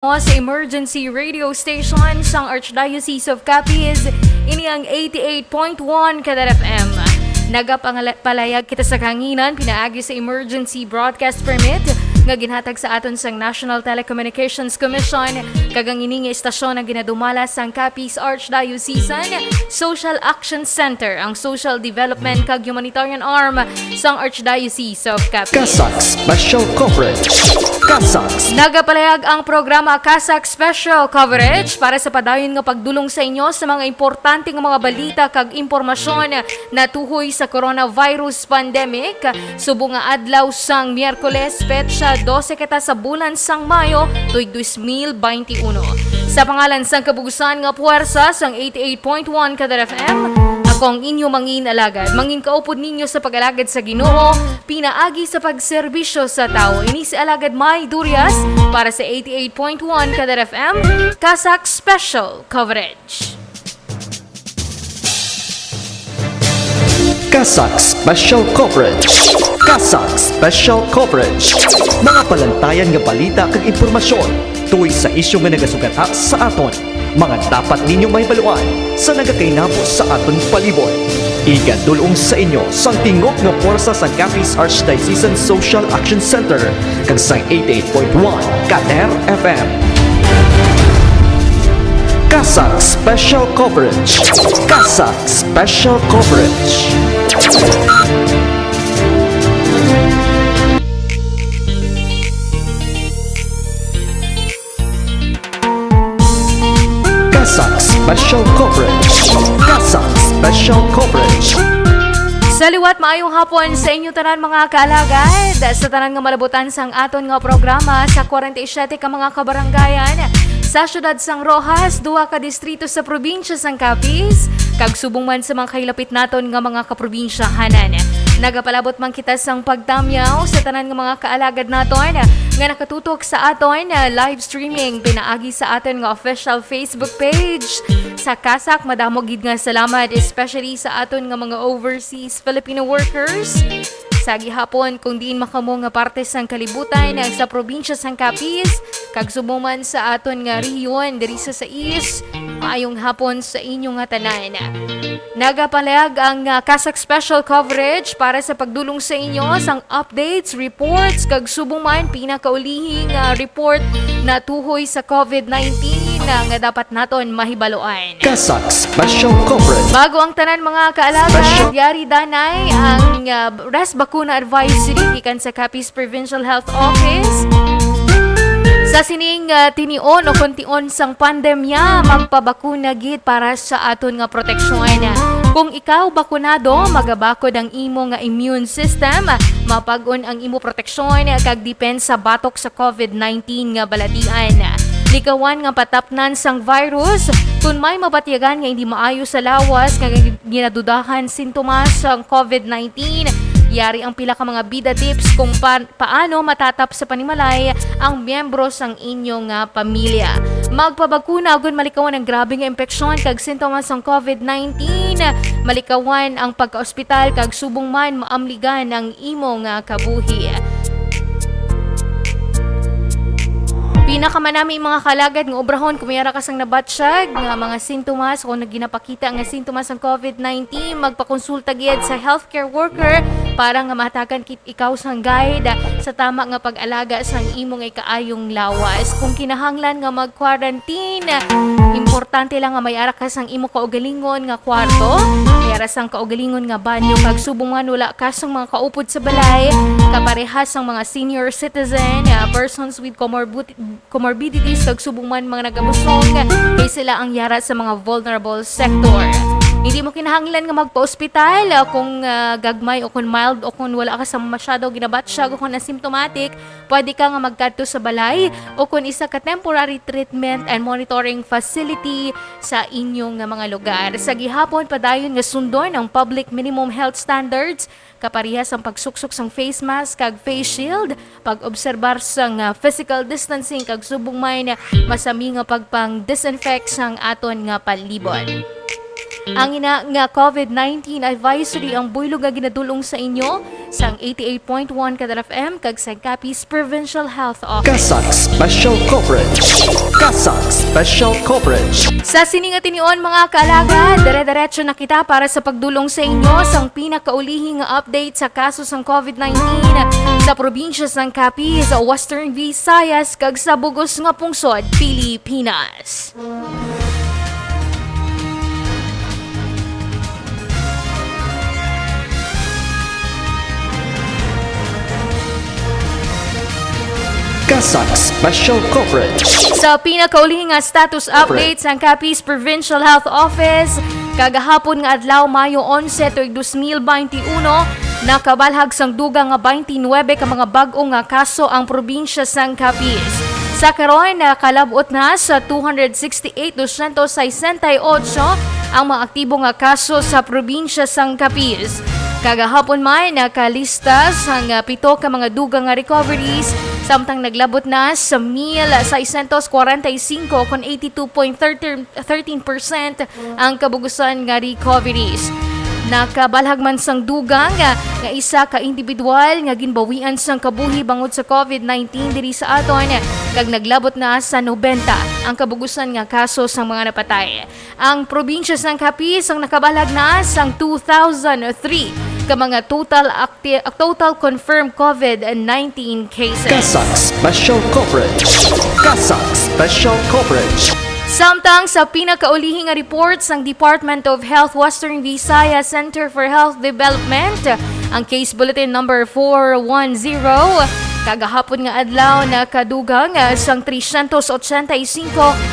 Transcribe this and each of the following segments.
Sa emergency radio station sang Archdiocese of Capiz, ini ang 88.1 kada FM. Nagapalayag kita sa kanginan, pinaagi sa emergency broadcast permit nga ginhatag sa aton sang National Telecommunications Commission kagang ini nga istasyon ang ginadumala sang Capiz Archdiocesan Social Action Center, ang social development kag humanitarian arm sang Archdiocese of Capiz. Kasak Special Coverage. Nagapalayag ang programa Kasak Special Coverage para sa padayon nga pagdulong sa inyo sa mga importante nga mga balita kag impormasyon na tuhoy sa coronavirus pandemic. Subong nga adlaw sang Miyerkules, petsa 12 kita sa bulan sang Mayo, tuig 2021. Sa pangalan sang kabugusan nga puwersa sang 88.1 kada FM, ako ang inyo mangin alagad. Mangin kaupod ninyo sa pag-alagad sa Ginoo, pinaagi sa pagserbisyo sa tao. Ini si Alagad May Durias para sa 88.1 kada FM, Kasak Special Coverage. Kasak Special Coverage. Kasak Special Coverage. Mga palantayan nga balita kag impormasyon tuwing sa isyu nga nagasugata sa aton. Mga dapat ninyo mahibaluan sa nagakainabo sa aton palibot. Igadulong sa inyo sang tingog nga puwersa sa Capiz Archdiocesan Social Action Center kag sang 88.1 Kader FM. Kasak Special Coverage. Kasak Special Coverage. Kasak Special Coverage. Kasak Special Coverage. Sa liwat, maayong hapon sa inyo tanan mga kaalagad. Sa tanan nga malabutan sang aton nga programa sa 47 ka mga kabaranggayan sa syudad sang Rojas, 2 ka distrito sa probinsya sang Capiz, kag subong man sa mga kailapit naton nga mga kaprobinsyahanan. Nagapalabot man kita sang pagtamyaw sa tanan nga mga kaalagad naton nga nakatutok sa aton live streaming pinaagi sa aton nga official Facebook page sa Kasak. Madamo gid nga salamat especially sa aton nga mga overseas Filipino workers sa gihapon kung diin makamo nga parte sang kalibutan sa probinsya sang Capiz kag subuman sa aton nga rehiyon diri sa East. Maayong hapon sa inyo nga tanan. Nagapalayag ang Kasak Special Coverage para sa pagdulong sa inyo sang updates, reports kag subuman pinakaulihing report na tuhoy sa COVID-19 nga dapat naton mahibaluan. Kasak Special Coverage. Bago ang tanan mga kaalaga, yari danay ang RES Bakuna Advisory gikan sa Capiz Provincial Health Office. Sa sining tinion o kontion sang pandemya, magpabakuna gid para sa aton nga proteksyon. Kung ikaw bakunado, magabakod ang imo nga immune system, mapag-on ang imo proteksyon kag depensa batok sa COVID-19 nga balatian. Likawan nga patapnan sang virus, kung may mabatyagan nga hindi maayo sa lawas nga ginadudahan sintomas sang COVID-19, yari ang pila ka mga bida tips kung paano matatap sa panimalay ang miyembro sang inyong pamilya. Magpabakuna agud malikawan ang grabe nga impeksyon kag sintomas sang COVID-19. Malikawan ang pagka-ospital kag subong man maamligan ang imong kabuhi. Pinakamanami mga kalagad ng obrahon kung mayara ka sang nabatsyag nga mga sintomas o naginapakita nga sintomas ng COVID-19, magpakonsulta gid sa healthcare worker para nga matagan kit ikaw sang guide sa tama nga pag-alaga sang imong ikaayong lawas. Kung kinahanglan nga mag-quarantine, importante lang nga mayara ka sang imo kaugalingon nga kwarto, mayara sang kaugalingon nga banyo kag subungan wala ka sang mga kaupod sa balay, kaparehas sang mga senior citizen, persons with comorbidities kag subong man mga nagabusog kay sila ang yara sa mga vulnerable sector. Hindi mo kinahanglan nga magpa-ospital kung gagmay o kung mild o kung wala ka sa masyado ginabatsyag o kung asymptomatic, pwede ka nga magkadto sa balay o kung isa ka temporary treatment and monitoring facility sa inyong mga lugar. Sa gihapon padayon nga sundon ang public minimum health standards, kaparehas ang pagsuksok sang face mask kag face shield, pag-obserbar sang physical distancing kag subong may masami nga pagpang-disinfect sang aton nga palibot. Ang ina nga COVID-19 advisory ang buylog nga ginadulong sa inyo sang 88.1 Kadal FM kag sa Capiz Provincial Health Office. Kasag Special Coverage. Kasag Special Coverage. Sa siningatinion mga kaalaga, dire-diretso na kita para sa pagdulong sa inyo sang pinakaulihing update sa kaso sang COVID-19 sa probinsya sang Capiz, Western Visayas kag sa bugos nga pungsod, Pilipinas. Kasag Special Coverage. Sa pinakaulihing nga status update sa Capiz Provincial Health Office, kagahapon nga adlaw Mayo 11 tuig 2021, nakabalhag sang dugang nga 29 ka mga bag-o nga kaso ang probinsya sang Capiz. Sa karon nakalabot na sa 268,268 ang mga aktibo nga kaso sa probinsya sang Capiz. Kagahapon may nakalista sang 7 ka mga dugang nga recoveries, samtang naglabot na sa 1,645 kon 82.13% ang kabugusan nga recoveries. Nakabalhag man sang dugang nga isa ka individual nga ginbawian sang kabuhi bangod sa COVID-19 diri sa aton kag naglabot na sa 90 ang kabugusan nga kaso sang mga napatay. Ang probinsya sang Capiz ang nakabalhag na sang 2,003 ka mga total confirmed COVID-19 cases. Kasag Special Coverage. Kasag Special Coverage. Samtang sa pinakaulihing nga report sang Department of Health Western Visayas Center for Health Development, ang case bulletin number 410, kagahapon nga adlaw na kadugang sang 385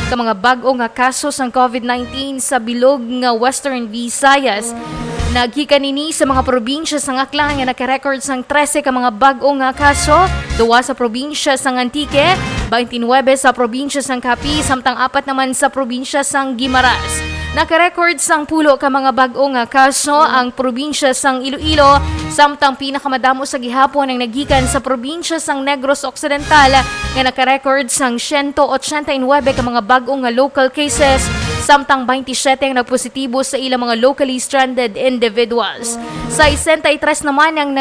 ka mga bag-o nga kaso sang COVID-19 sa bilog nga Western Visayas. Naghikan nini sa mga probinsya sang Aklan nga naka-record sang 13 ka mga bag-o nga kaso, 2 sa probinsya sang Antique, 29 sa probinsya sang Capiz, samtang 4 naman sa probinsya sang Guimaras. Naka-record sang 10 ka mga bag-o nga kaso ang probinsya sang Iloilo, samtang pinakamadamo sa gihapon ang naggikan sa probinsya sang Negros Occidental nga naka-record sang 189 ka mga bag-o nga local cases, samtang 27 ang nagpositibo sa ilang mga locally stranded individuals. Sa 63 naman ang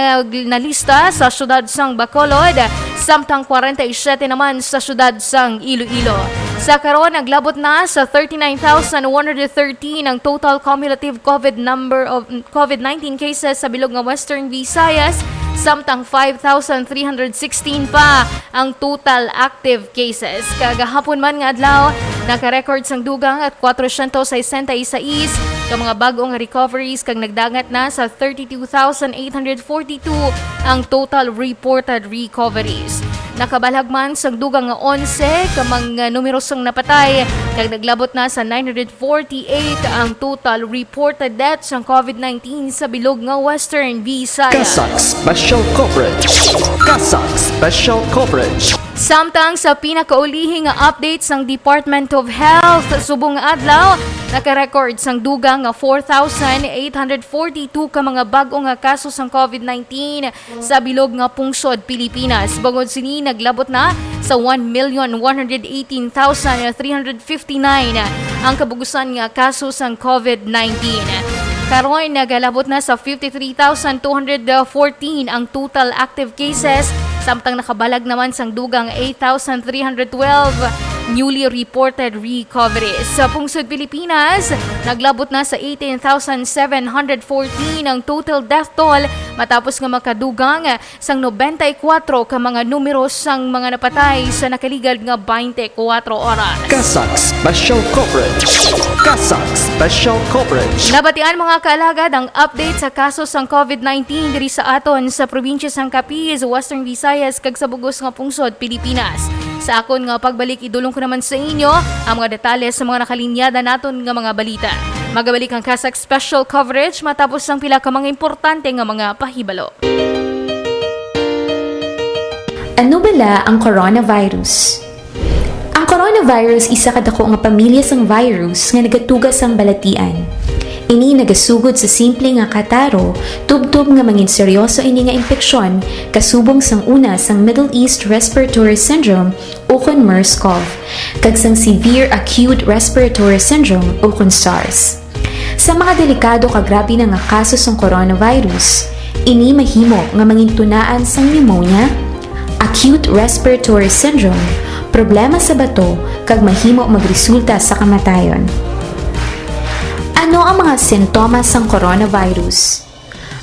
nalista sa syudad sang Bacolod, samtang 47 naman sa syudad sang Iloilo. Sa karon naglabot na sa 39,113 ang total cumulative COVID-19 cases sa bilog nga Western Visayas, samtang 5,316 pa ang total active cases. Kagahapon man nga adlaw, naka-record sang dugang at 466 ka mga bag-ong recoveries kag nagdagat na sa 32,842 ang total reported recoveries. Nakabalhag man sang dugang nga 11 ka mga numero sang napatay kag naglabot na sa 948 ang total reported deaths ng COVID-19 sa bilog nga Western Visayas. Kasag Special Coverage. Kasag Special Coverage. Samtang sa pinakaulihing nga update sang Department of Health subong nga adlaw, naka-record sang dugang nga 4,842 ka mga bag-o nga kaso sang COVID-19 sa bilog nga pungsod Pilipinas. Bangod sini naglabot na sa 1,118,359 ang kabugusan nga kaso sang COVID-19. Karon nagalabot na sa 53,214 ang total active cases, samtang nakabalag naman sang dugang 8,312 newly reported recoveries. Sa pungsod Pilipinas, naglabot na sa 18,714 ang total death toll matapos nga makadugang sang 94 ka mga numero sang mga napatay sa nakaligad nga 24 oras. Kasag Special Coverage. Kasag Special Coverage. Nabatian mga kaalagad ang update sa kaso sang COVID-19 diri sa aton sa probinsya sang Capiz, Western Visayas kag sa bugos nga pungsod Pilipinas. Sa akon nga pagbalik, idulong ko naman sa inyo ang mga detalye sa mga nakalinyada naton nga mga balita. Magabalik ang Kasag Special Coverage matapos ang pila ka mga importante nga mga pahibalo. Ano bala ang coronavirus? Ang coronavirus isa kadako nga pamilya sang virus nga nagatugas sang balatian. Ini nagasugod sa simple nga kataro, tubtob nga mangin seryoso ini nga impeksyon, kasubong sang una sang Middle East Respiratory Syndrome o kon MERS-CoV, kag sang Severe Acute Respiratory Syndrome o kon SARS. Sa mga delikado kag grabe na nga kaso sang coronavirus, Ini mahimo nga mangintunaan sang pneumonia, acute respiratory syndrome, problema sa bato, kag mahimo magresulta sa kamatayon. Ano ang mga sintomas sang coronavirus?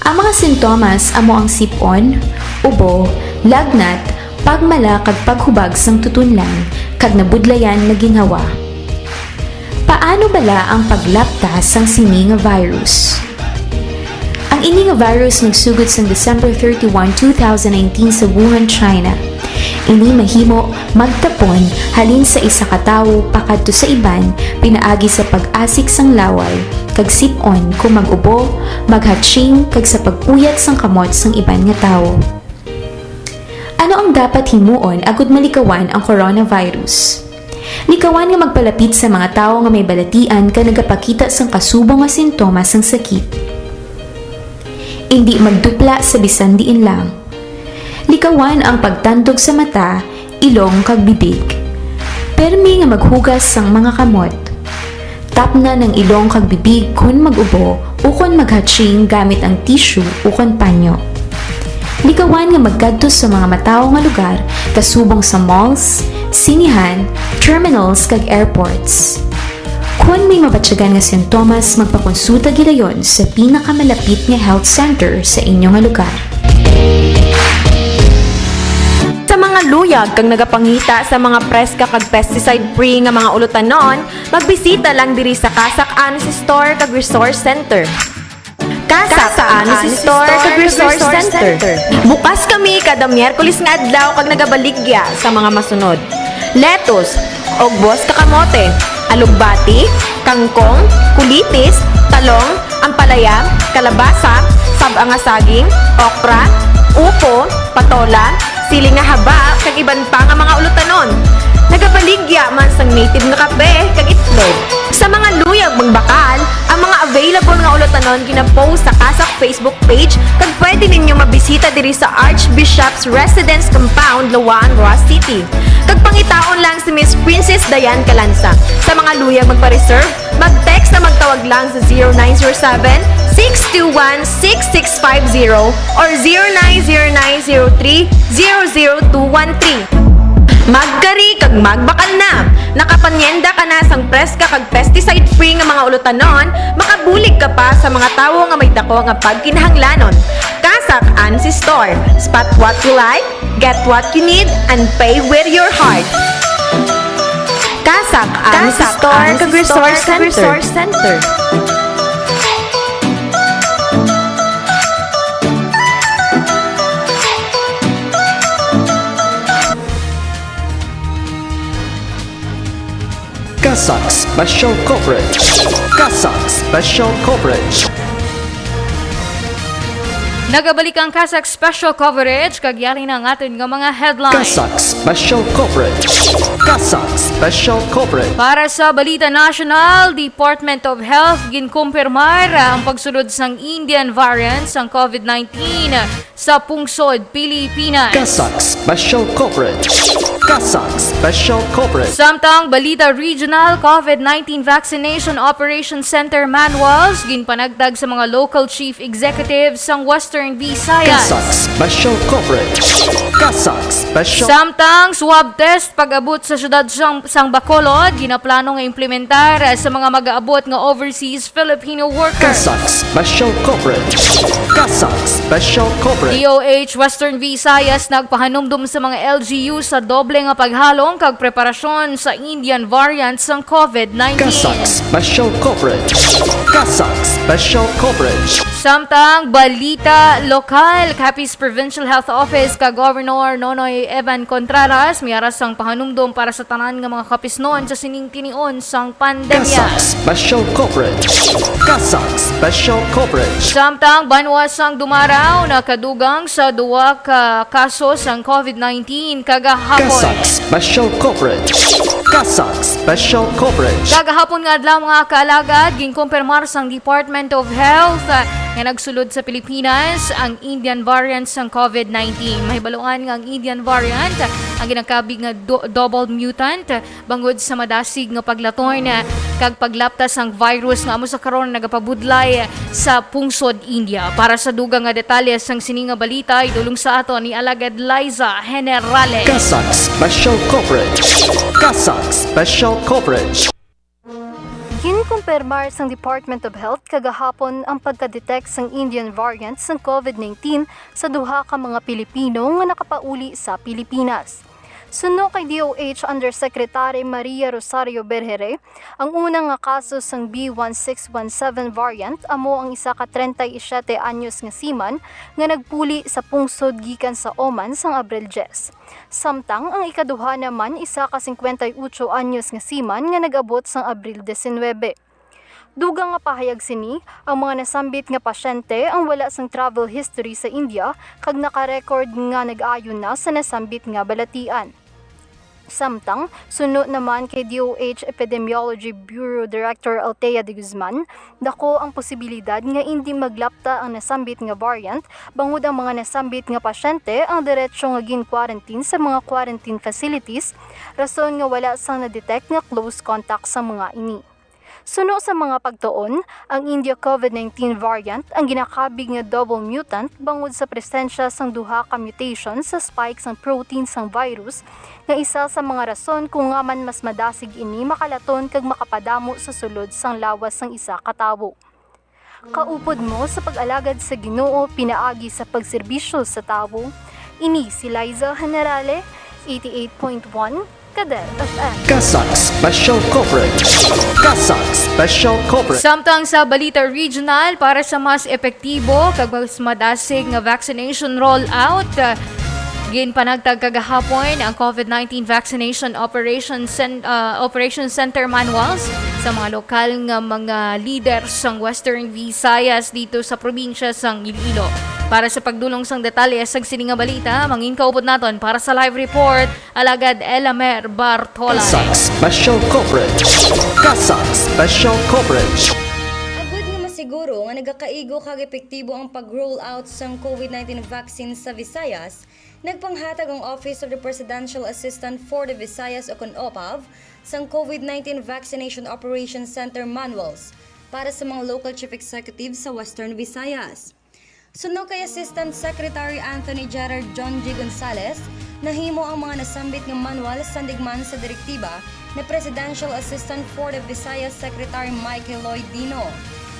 Ang mga sintomas amo ang sipon, ubo, lagnat, pagmala kag paghubag sang tutunlan, kag nabudlayan na ginhawa. Paano bala ang paglapta sang sini nga virus? Ang ini nga virus nagsugod sang December 31, 2019 sa Wuhan, China. Ini mahimo magtapon halin sa isa ka tawo pakadto sa iban pinaagi sa pag-asik sang laway, kag sip-on kung mag-ubo, maghatching kag sa pag-uyat sang kamot sang iban nga tawo. Ano ang dapat himuon agud malikawan ang coronavirus? Likawan nga magpalapit sa mga tawo nga may balatian ka nagapakita sang kasubong nga sintomas sang sakit. Hindi magdupla sa bisan diin lang. Likawan ang pagtandog sa mata, ilong kag bibig. Permi nga maghugas sang mga kamot. Tapna ng ilong kag bibig kun mag-ubo ukon maghatching gamit ang tissue ukon panyo. Likawan nga magkadto sa mga matawo nga lugar kasubong sa malls, sinihan, terminals kag airports. Kung may mabatyagan nga sintomas, magpakonsulta gidayon sa pinakamalapit nga health center sa inyong nga lugar. Sa mga luyag kang nagapangita sa mga preska kag pesticide-free nga mga ulutanon, magbisita lang diri sa Kasak Anus Store kag Resource Center. Kasak Anus Store kag Resource Center. Bukas kami kada Miyerkules nga adlaw kag nagabaligya sa mga masunod: lettuce, ogbos kakamote, alugbati, kangkong, kulitis, talong, ampalaya, kalabasa, sab-a nga saging, okra, upo, patola, siling nga haba, kag iban pa nga mga ulutanon. Nagabaligya man sang native nga kape kag itlog. Sa mga luyag magbakal, ang mga available nga ulutanon gina-post sa Kasak Facebook page kag pwede ninyo mabisita diri sa Archbishop's Residence Compound, Lawan, Ross City. Kag pangitaon lang si Miss Princess Dayan Calanza. Sa mga luyag magpa-reserve, mag-text na magtawag lang sa 0907-621-6650 or 090903-00213. Magkari kag magbakal na. Nakapanyenda ka na sang preska kag pesticide-free nga mga ulutanon, makabulig ka pa sa mga tawo nga may dako nga pagkinahanglanon. Kasak Anus Store. Spot what you like, get what you need, and pay with your heart. Kasak Anus Store kag Resource Center. Kasak Special Coverage. Kasak Special Coverage. Nagabalik ang Kasak Special Coverage, kagyari na ang atin nga mga headlines. Kasak Special Coverage. Kasak Special Coverage. Para sa Balita National, Department of Health ginkumpirmar ang pagsulod sang Indian variant sang COVID-19 sa pungsod Pilipinas. Kasak Special Coverage. Kasak Special Coverage. Samtang Balita Regional COVID-19 Vaccination Operation Center manuals ginpanagtag sa mga local chief executives sang Western Visayas. Kasak Special Coverage. Kasak Special. Samtang swab test pag-abot sa syudad sang Bacolod, ginaplano nga implementar sa mga mag-aabot nga overseas Filipino workers. Kasak Special Coverage. Kasak Special Coverage. DOH Western Visayas nagpahanumdum sa mga LGU sa doble nga paghalong kag preparasyon sa Indian variant sang COVID-19. Kasak Special Coverage. Kasak Special Coverage. Samtang balita lokal, Capiz Provincial Health Office kag Governor Nonoy Evan Contreras miaras sang pahanumdum para sa tanan nga mga kapisnon sa sining tinion sang pandemya. Kasak Special Coverage. Kasak Special Coverage. Samtang banwas sang dumaraw na kadugang sa duwa ka kaso sang COVID-19 kagahapon. Kasak Special Coverage. Kasak Special Coverage. Kagahapon nga adlaw mga kaalagad, ginkumpirmar sang Department of Health nga nagsulod sa Pilipinas ang Indian variant sang COVID-19. Mahibaluan nga ang Indian variant ang ginakabig nga double mutant bangod sa madasig nga paglatorn kag paglaptas ang virus nga amo sa karon nagapabudlay sa pungsod India. Para sa dugang nga detalye sang sininga balita, idulong sa ato ni Alagad Liza Generale. Kasag Special Coverage. Kasag Special Coverage. Ginkumpirmar sang Department of Health kagahapon ang pagka-detect sang Indian variant sang COVID-19 sa duha ka mga Pilipino nga nakapauli sa Pilipinas. Suno kay DOH Undersecretary Maria Rosario Berhere, ang unang nga kaso sang B1617 variant amo ang isa ka 37 anyos nga seaman nga nagpuli sa pungsod gikan sa Oman sang Abril 10. Samtang ang ikaduha naman isa ka 58 anyos nga seaman nga nag-abot sang Abril 19. Dugang nga pahayag sini, ang mga nasambit nga pasyente ang wala sang travel history sa India kag naka-record nga nag-ayon na sa nasambit nga balatian. Samtang, sunod naman kay DOH Epidemiology Bureau Director Althea de Guzman, dako ang posibilidad nga hindi maglapta ang nasambit nga variant, bangod ang mga nasambit nga pasyente ang diretso nga gin-quarantine sa mga quarantine facilities, rason nga wala sang na-detect nga close contact sa mga ini. Suno sa mga pagtuon, ang India COVID-19 variant ang ginakabig nga double mutant bangod sa presensya sang duha ka mutation sa spike sang protein sang virus nga isa sa mga rason kung nga man mas madasig ini makalaton kag makapadamo sa sulod sang lawas sang isa ka tawo. Kaupod mo sa pag-alagad sa Ginoo pinaagi sa pagserbisyo sa tawo. Ini si Liza Generale, 88.1 Kader FM. Kasag Special Coverage. Kasag Special Coverage. Samtang sa Balita Regional, para sa mas epektibo kag mas madasig nga vaccination rollout, ginpanagtag kagahapon ang COVID-19 Vaccination Operation Center manuals sa mga lokal nga mga leaders sang Western Visayas dito sa probinsya sang Iloilo. Para sa pagdulong sang detalye sang sininga balita, mangin kaupod naton para sa live report, Alagad Elamer Bartolay. Kasag Special Coverage. Kasag Special Coverage. Agud nga masiguro nga nagakaigo kag epektibo ang pag-roll out sang COVID-19 vaccine sa Visayas, nagpanghatag ang Office of the Presidential Assistant for the Visayas o OPAV sang COVID-19 Vaccination Operation Center manuals para sa mga local chief executives sa Western Visayas. Suno kay Assistant Secretary Anthony Gerard John G. Gonzales, nahimo ang mga nasambit nga manual sandigman sa direktiba ni Presidential Assistant for the Visayas Secretary Michael Lloyd Dino.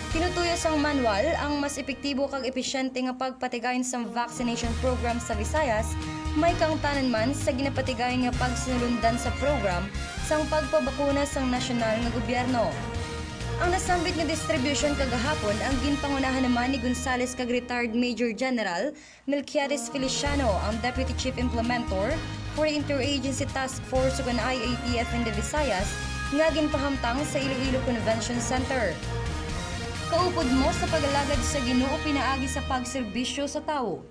Tinutuyo sang manual ang mas epektibo kag epesyente nga pagpatigayon sa vaccination program sa Visayas, may kaangtanan man sa ginapatigayon nga pagsinulundan sa program sang pagpabakuna sang nasyonal nga gobyerno. Ang nasambit nga distribution kagahapon ang ginpangunahan naman ni Gonzales kag retired Major General Melquiades Feliciano, ang Deputy Chief Implementor for the Interagency Task Force ug IATF in the Visayas nga ginpahamtang sa Iloilo Convention Center. Kaupod mo sa pag-alagad sa Ginoo pinaagi sa pagserbisyo sa tao.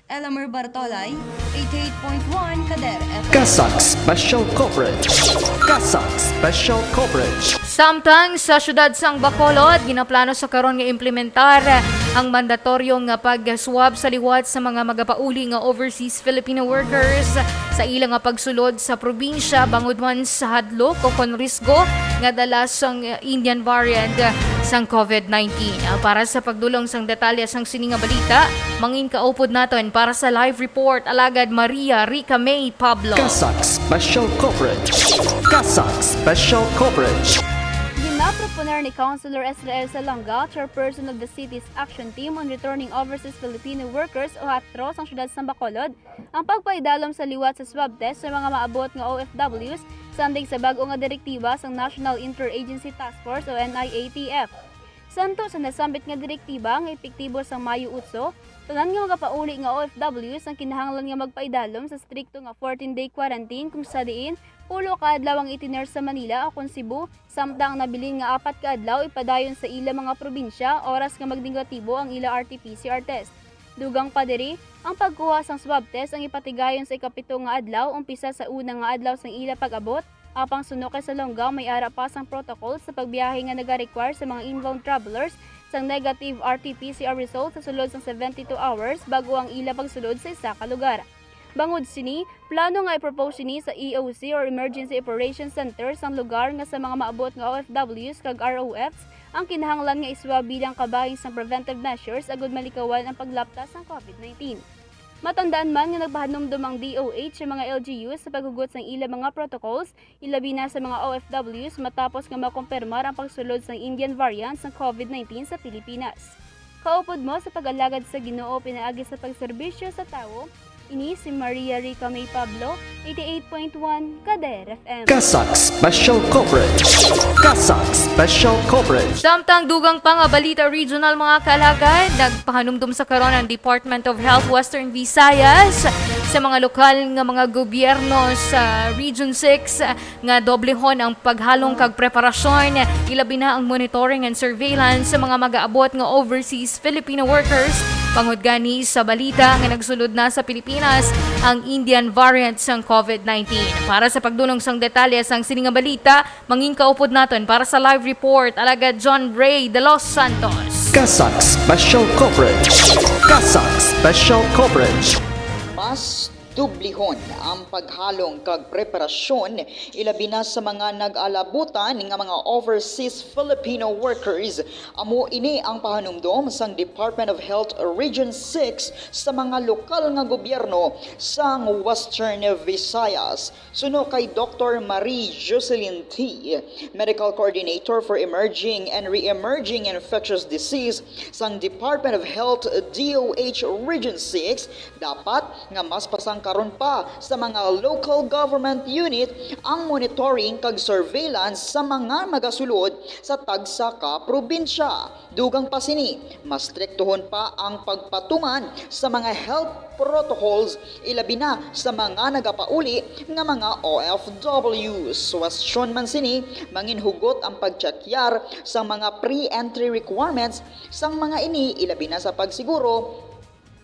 Elamer Bartolay, 88.1 Kader FM. Kasag Special Coverage. Kasag Special Coverage. Samtang sa syudad sang Bacolod, ginaplano sa karon nga implementar ang mandatoryong nga pag-swab sa liwat sa mga magapauli nga overseas Filipino workers sa ilang nga pagsulod sa probinsya bangod man sa hadlok o kon risgo nga dala sang Indian variant sang COVID-19. Para sa pagdulong sang detalye sang sininga balita, mangin kaupod naton para sa live report Alagad Maria Rica May Pablo. Kasag Special Coverage. Kasag Special Coverage. Ginaproponer ni Councilor Israel Salonga, chairperson of the city's action team on returning overseas Filipino workers o HATRO sa syudad ng Bacolod, ang pagpaidalom sa liwat sa swab test sa mga maabot nga OFWs sandig sa bag-o nga direktiba sa National Interagency Task Force o NIATF. Santo sa nasambit nga direktiba nga epektibo sa Mayo 8, tanan nga magapauli nga OFWs ang kinahanglan nga magpaidalom sa strikto nga 14-day quarantine kung sa diin ulo ka adlaw ang itiner sa Manila o kung Cebu, samtang nabilin nga 4 ka adlaw ipadayon sa ila mga probinsya oras nga magdingatibo ang ila RT-PCR test. Dugang pa diri, ang pagkuha sang swab test ang ipatigayon sa ikapito nga adlaw umpisa sa una nga adlaw sang ila pag-abot. Apang suno kay Salonga may ara pa sang protocol sa pagbiyahe nga naga-require sa mga inbound travelers sang negative RT-PCR result sa sulod sang 72 hours bago ang ila pagsulod sa isa ka lugar. Bangod sini, plano nga i-propose sini sa EOC or Emergency Operations Center sang lugar nga sa mga maabot nga OFWs kag ROFs ang kinahanglan nga iswa bilang kabahin sang preventive measures agud malikawan ang paglaptas ng COVID-19. Matandaan man nga nagpahanumdum ang DOH sa mga LGUs sa paghugot sang ilang mga protocols, ilabi na sa mga OFWs matapos nga makumpirmar ang pagsulod sang Indian variant ng COVID-19 sa Pilipinas. Kaupod mo sa pag-alagad sa Ginoo pinaagi sa pagserbisyo sa tao, ini si Maria Rica May Pablo, 88.1 Kader FM. Kasak Special Coverage. Kasak Special Coverage. Samtang dugang pa nga balita regional mga kalagad, nagpahanumdum sa karon ang Department of Health Western Visayas sa mga lokal nga mga gobyerno sa Region 6 nga doblehon ang paghalong kag preparasyon, ilabi na ang monitoring and surveillance sa mga mag-aabot nga overseas Filipino workers. Pangud gani sa balita nga nagsulod na sa Pilipinas ang Indian variant ng COVID-19. Para sa pagdunong sang detalye sang sining nga balita, mangin kaupod naton para sa live report alagad John Ray de Los Santos. Kasak Special Coverage. Kasak Special Coverage. Mas dublihon ang paghalong kag preparasyon ilabi na sa mga nag-alabutan nga mga overseas Filipino workers. Amo ini ang pahanumdom sang Department of Health Region 6 sa mga lokal nga gobyerno sang Western Visayas. Suno kay Dr. Marie Jocelyn T., Medical Coordinator for Emerging and Re-Emerging Infectious Disease sang Department of Health DOH Region 6, dapat nga mas pasang karon pa sa mga local government unit ang monitoring kag surveillance sa mga magasulod sa tagsa ka probinsya. Dugang pa sini, mas striktohon pa ang pagpatuman sa mga health protocols ilabi na sa mga nagapauli nga mga OFWs. Question man sini, manginhugot ang pagtsakyar sa mga pre-entry requirements sang mga ini ilabi na sa pagsiguro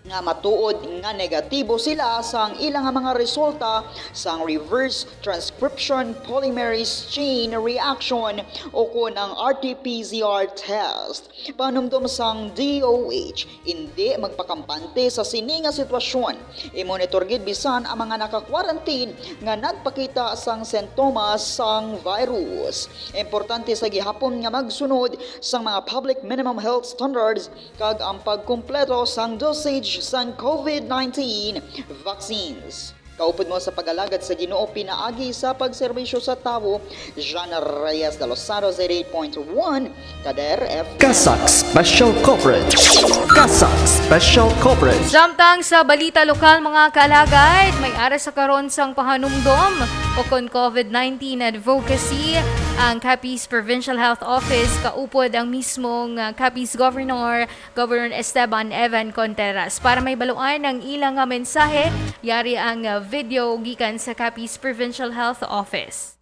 nga matuod nga negatibo sila sang ilang mga resulta sang reverse transcription polymerase chain reaction o kun ang RT-PCR test. Panumdum sang DOH, hindi magpakampante sa sini nga sitwasyon. I-monitor gid bisan ang mga naka-quarantine nga nagpakita sang sintomas sang virus. Importante sa gihapon nga magsunod sang mga public minimum health standards kag ang pagkumpleto sang dosage sang COVID-19 vaccines. Kaupod mo sa pag-alagad sa Ginoo pinaagi sa pagserbisyo sa tao, Jean Reyes de Los Santos, 88.1 Kader FM. Kasak Special Coverage. Kasak Special Coverage. Samtang sa balita lokal mga kalagad, may ara sa karon sang pahanumdom o kon COVID-19 advocacy ang Capiz Provincial Health Office kaupod ang mismong Capiz Governor Esteban Evan Conteras. Para may baluan ang ilang mensahe, yari ang video gikan sa Capiz Provincial Health Office.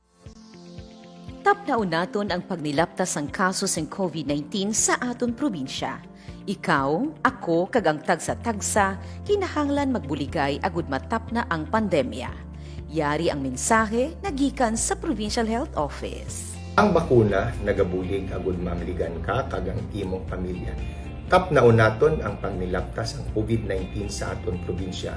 Tapnaon naton ang pagnilaptas ang kaso ng COVID-19 sa aton probinsya. Ikaw, ako, kag ang tagsa-tagsa, kinahanglan magbuligay agud matapna ang pandemya. Yari ang mensahe nagikan sa Provincial Health Office. Ang bakuna nagabulig agud mamiligan ka kag ang imong pamilya. Tapnaon naton ang pagnilaptas ang COVID-19 sa aton probinsya.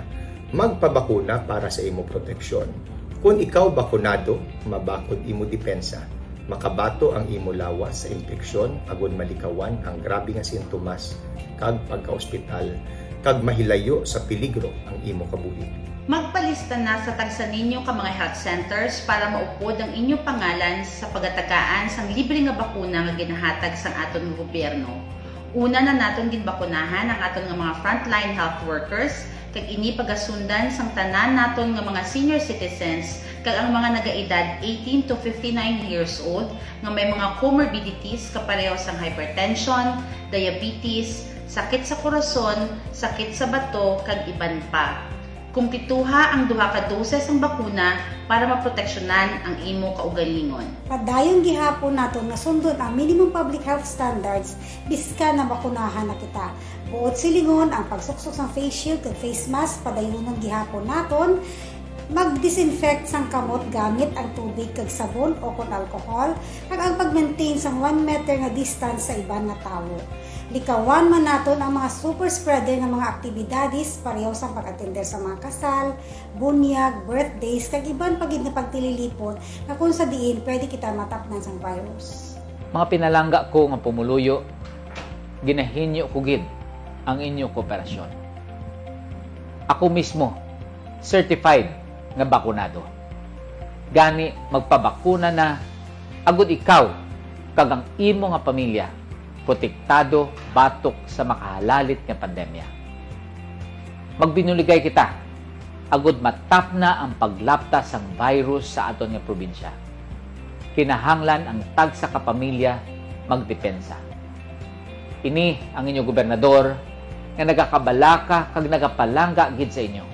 Magpabakuna para sa imo proteksyon. Kung ikaw bakunado, mabakod imo depensa. Makabato ang imo lawas sa infeksyon agud malikawan ang grabe nga sintomas kag pagka-ospital kag mahilayo sa peligro ang imo kabuhi. Magpalista na sa tagsa ninyo ka mga health centers para maupod ang inyong pangalan sa pagatagaan sang libre nga bakuna nga ginahatag sang aton gobyerno. Una na naton ginbakunahan ang aton nga mga frontline health workers kag ini pagasundan sang tanan naton nga mga senior citizens kag ang mga nagaedad 18 to 59 years old nga may mga comorbidities kapareho sang hypertension, diabetes, sakit sa korason, sakit sa bato kag iban pa. Kumpituha ang duha ka doses ng bakuna para maproteksyonan ang imo kaugalingon. Padayon gihapon naton nga sundon ang minimum public health standards biska na bakunahan na kita. Buot silingon ang pagsuksok ng face shield ug face mask padayonon gihapon naton. mag-disinfect sang kamot gamit ang tubig kag sabon o kon alcohol, kag ang pag-maintain sang 1 meter nga distance sa iban nga tawo. Likawan man naton ang mga super spreader nga mga aktibidades pareho sa pag-attender sa mga kasal, bunyag, birthdays, kag iban pagid na pagtililipon na kung sa diin pwede kita matapnan sang virus. Mga pinalangga ko nga pumuluyo, ginahinyo ko gid ang inyong kooperasyon. Ako mismo, certified nga bakunado. Gani magpabakuna na, agud ikaw kag ang imo nga pamilya protektado batok sa makahalalit nga pandemya. Magbinuligay kita, agud matap na ang paglaptas sang virus sa aton nga probinsya. Kinahanglan ang tagsa ka pamilya magdepensa. Ini ang inyong gobernador nga nagakabalaka kag nagapalangga gid sa inyo.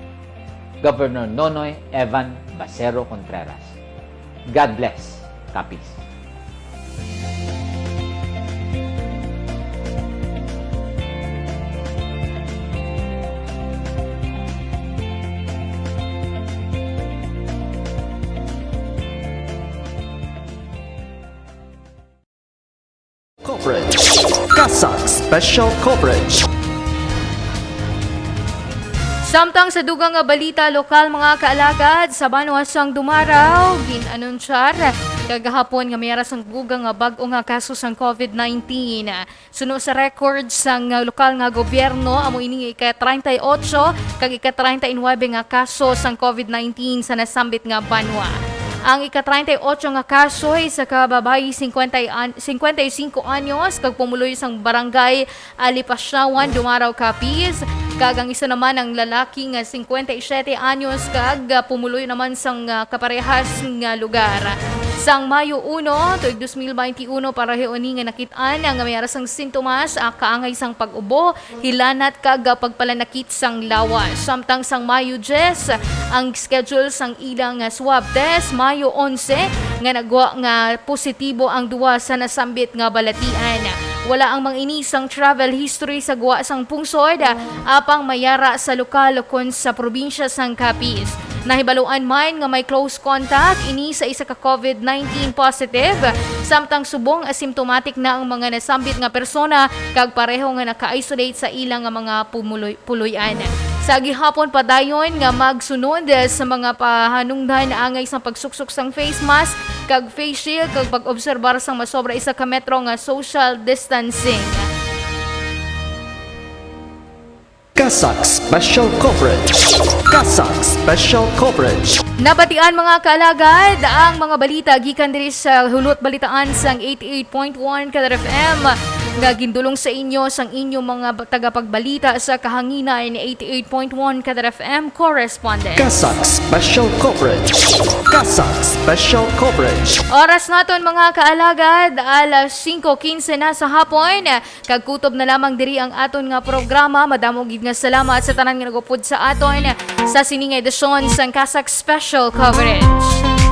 Governor Nonoy Evan Basero Contreras. God bless. Kapis. Coverage. Kasak Special Coverage. Samtang sa dugang nga balita lokal mga kaalagad sa Banwasang dumaraw, gin-anunsyar kagahapon nga mayara sang dugang nga bag-o nga kaso sang COVID-19. Suno sa records sang lokal nga gobyerno amo ini ika-38 kag ika-39 nga kaso sang COVID-19 sa nasambit nga banwa. Ang ika-38 nga kaso ay sa kababayi 55 anyos kag pumuloy sang barangay Alipasyawan, Dumaraw, Capiz. Kag ang isa naman ang lalaki nga 57 anyos kag pumuloy naman sang kaparehas nga lugar. Sang Mayo 1, tuig 2021 pareho ni nga nakitaan ang mayara sang sintomas kaangay sang pag-ubo, hilanat kag pagpalanakit sang lawas. Samtang sang Mayo 10, ang schedule sang ilang swab test Mayo 11 nga nagwa nga positibo ang duwa sa nasambit nga balatian. Wala ang manginisang travel history sa guwa sang pungsod apang mayara sa lokal kon sa probinsya sang Capiz. Nahibaluan man nga may close contact ini sa isa ka COVID-19 positive, samtang subong asymptomatic na ang mga nasambit nga persona kag pareho nga naka-isolate sa ilang nga mga puluyan. Sa gihapon padayon nga magsunod sa mga pahanungdan angay sa pagsuksok sang face mask kag face shield kag pag-obserbar sang masobra isa ka metro nga social distancing. Kasak Special Coverage. Kasak Special Coverage. Nabatian mga kaalagad ang mga balita gikan diri sa hulot balitaan sang 88.1 Kadar FM nga gindulong sa inyo sang inyong mga tagapagbalita sa kahanginan 88.1 Kadar FM correspondent. Kasak Special Coverage. Kasak Special Coverage. Oras naton mga kaalagad, alas 5:15 na sa hapon. Kagkutob na lamang diri ang aton nga programa. Madamo gid nga salamat sa tanan nga nagupod sa aton sa sining edisyon sang Kasak Special Coverage.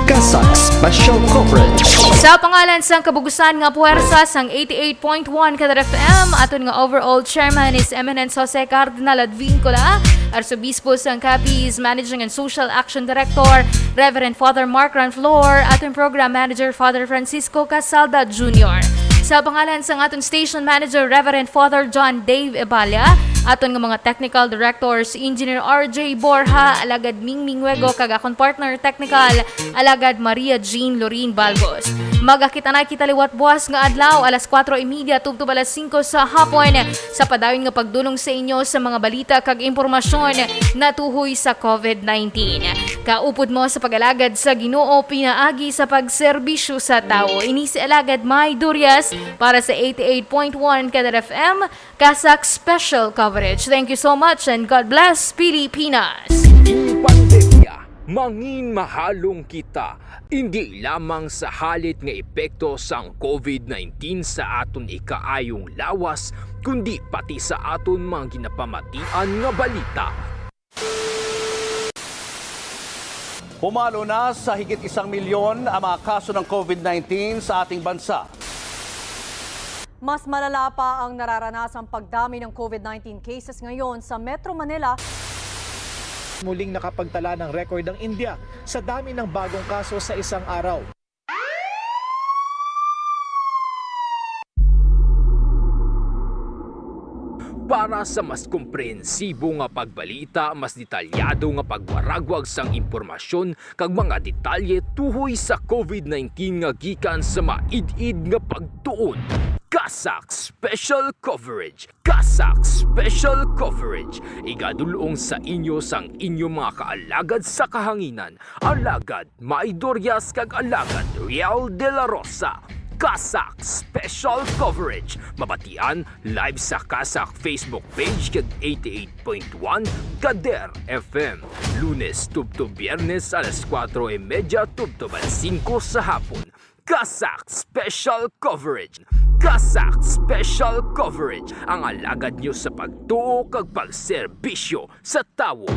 Kasak Special Coverage. Sa pangalan sang kabugusan nga puwersa sang 88.1 Kadar FM, aton nga overall chairman is Eminence Jose Cardinal Advincula, Arsobispo sang Capiz, Managing and Social Action Director, Reverend Father Mark Ranflor, aton Program Manager Father Francisco Casalda Jr. Sa pangalan sang aton Station Manager Reverend Father John Dave Ebalia, aton nga mga technical directors Engineer RJ Borja, alagad Mingming Wego kag akon partner technical alagad Maria Jean Lorin Balgos. Magakita na kita liwat buwas nga adlaw alas 4:30 tubtob alas 5 sa hapon sa padayon nga pagdulong sa inyo sa mga balita kag impormasyon na tuhoy sa COVID-19. Kaupod mo sa pag-alagad sa Ginoo pinaagi sa pagserbisyo sa tao. Ini si alagad May Durias para sa 88.1 Kadar FM Kasak Special Coverage. Thank you so much and God bless Pilipinas. Ang pandemya, mangin mahalong kita, hindi lamang sa halit nga epekto sang COVID-19 sa aton ikaayong lawas, kundi pati sa aton mga ginapamatian nga balita. Pumalo na sa higit 1 milyon ang mga kaso ng COVID-19 sa ating bansa. Mas malala pa ang nararanasang pagdami ng COVID-19 cases ngayon sa Metro Manila. Muling nakapagtala ng record ang India sa dami ng bagong kaso sa isang araw. Para sa mas komprehensibo nga pagbalita, mas detalyado nga pagwaragwag sang impormasyon kag mga detalye tuhoy sa COVID-19 nga gikan sa maid-id nga pagtuon. Kasak Special Coverage. Kasak Special Coverage. Igadulong sa inyo sang inyong mga kaalagad sa kahanginan. Alagad Maidoryas kag alagad Real de la Rosa. Kasak Special Coverage. Mabatian live sa Kasak Facebook page kag 88.1 Kader FM. Lunes tubto Biyernes alas 4:30 tubto 5 sa hapon. Kasak Special Coverage. Kasak Special Coverage. Ang alagad nyo sa pagtuo kag pagserbisyo sa tawo.